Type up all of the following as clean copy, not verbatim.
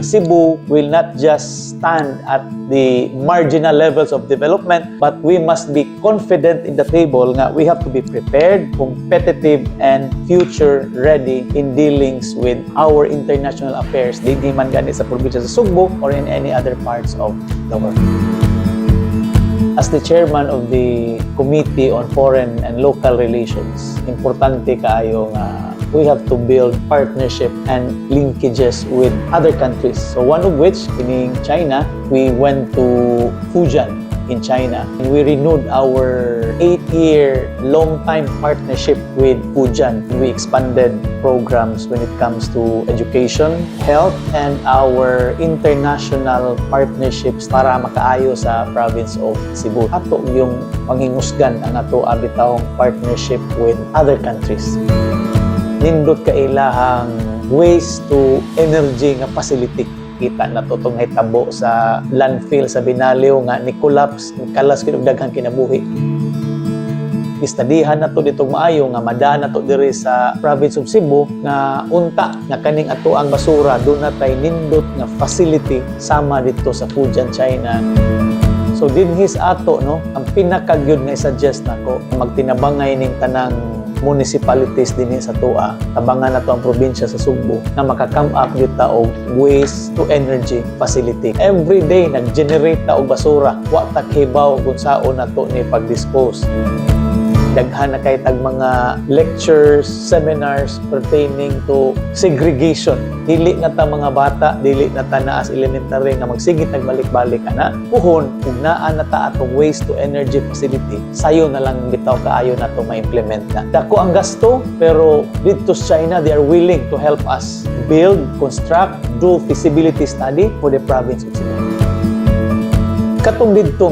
Cebu will not just stand at the marginal levels of development, but we must be confident in the table nga we have to be prepared, competitive, and future ready in dealings with our international affairs, di man gani sa probinsya sa Sugbo or in any other parts of the world. As the chairman of the Committee on Foreign and Local Relations, importante kaayo nga we have to build partnership and linkages with other countries. So one of which, in China, we went to Fujian in China and we renewed our 8-year long-time partnership with Fujian. We expanded programs when it comes to education, health, and our international partnerships para makaayo sa province of Cebu. Ato yung panghingusgan ang ato abitawong partnership with other countries. Nindot ka ilahang waste to energy nga facility. Kita na to itong hitabo sa landfill sa Binaliw nga ni collapse, kalas daghang kinabuhi. Istadihan na to dito maayo nga madaan na to diri sa province of Cebu nga unta nga kaning ato ang basura doon na tay nindot nga facility sama dito sa Fujian, China. So dinhis ato no ang pinakagyud nga i-suggest nako magtinabangay ning tanang municipalities din sa Tua, tabangan na to ang probinsya sa Sugbo na makakam up dito og waste to energy facility. Every day nag-generate ta og basura, wa ta kibaw kung saon na to ni pag-dispose. Daghan na kay tag mga lectures, seminars pertaining to segregation. Dili na ta mga bata, dili na ta na as elementary nga magsigit nagbalik-balik ana. Puhon kung naa na ta atong waste to energy facility, sayo na lang bitaw kaayo na to ma-implement na. Dako ang gasto, pero dito sa China they are willing to help us build, construct, do feasibility study for the province of Cebu. Katong dito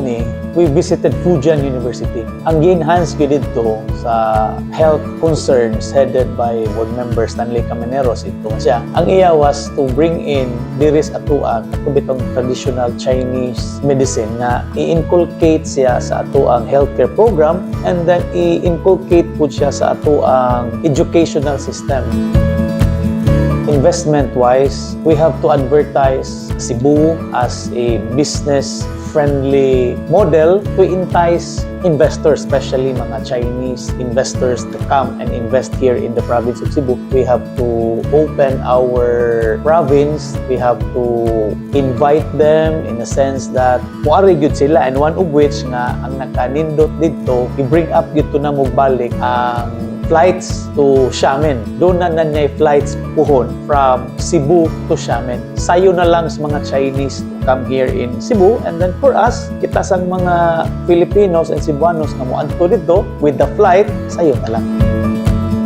we visited Fujian University. Ang gi-enhance ko dito sa health concerns headed by board member Stanley Cameneros ito siya. Ang iya was to bring in diris atua katubitong traditional Chinese medicine na i-inculcate siya sa atuang healthcare program and then i-inculcate po siya sa atuang educational system. Investment-wise, we have to advertise Cebu as a business-friendly model to entice investors, especially mga Chinese investors to come and invest here in the province of Cebu. We have to open our province. We have to invite them in a sense that muari gyud sila, and one of which nga ang nakanindot dito, i-bring up gyud to na mugbalik ang flights to Xiamen. Doon na nanyay flights puhon from Cebu to Xiamen. Sayo na lang sa mga Chinese to come here in Cebu, and then for us, kita sang mga Filipinos and Cebuanos na muadto dito with the flight, sayo na lang.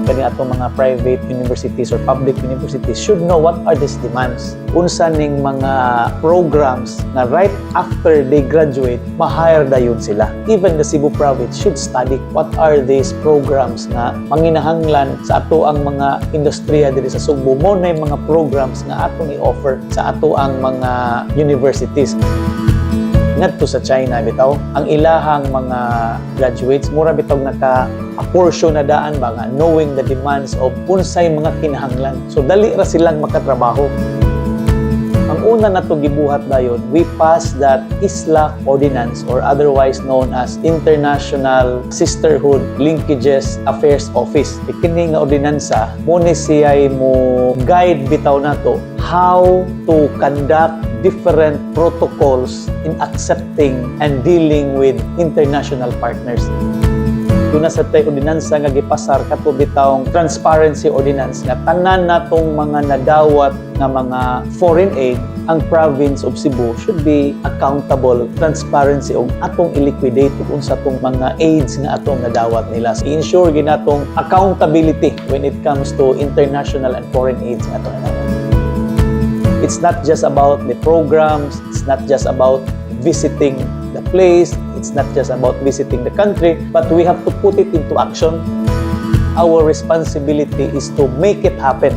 Kani atong mga private universities or public universities should know what are these demands. Unsa ning mga programs na right after they graduate, ma-hire dayon sila. Even the Cebu province should study what are these programs na manginahanglan sa ato ang mga industriya diri sa Sugbo. Mo na mga programs nga atong i-offer sa ato ang mga universities. Ngadto sa China bitaw, ang ilahang mga graduates mura bitaw naka-portion na daan ba nga knowing the demands of unsay mga kinahanglan. So dali ra silang makatrabaho. Ang una na to gibuhat dayon, we passed that ISLA Ordinance or otherwise known as International Sisterhood Linkages Affairs Office. Kini nga ordinansa mo ni siya'y mo guide bitaw nato how to conduct different protocols in accepting and dealing with international partners. Doon na sa tayo ordinansa nga gipasar kato bitawng transparency ordinance nga tanan natong mga nadawat nga mga foreign aid, ang province of Cebu should be accountable, transparency og atong i-liquidate kung sa tong mga aids nga atong nadawat nila. So, i-ensure ginatong accountability when it comes to international and foreign aids nga atong nadawat. It's not just about the programs, it's not just about visiting the place, it's not just about visiting the country, but we have to put it into action. Our responsibility is to make it happen.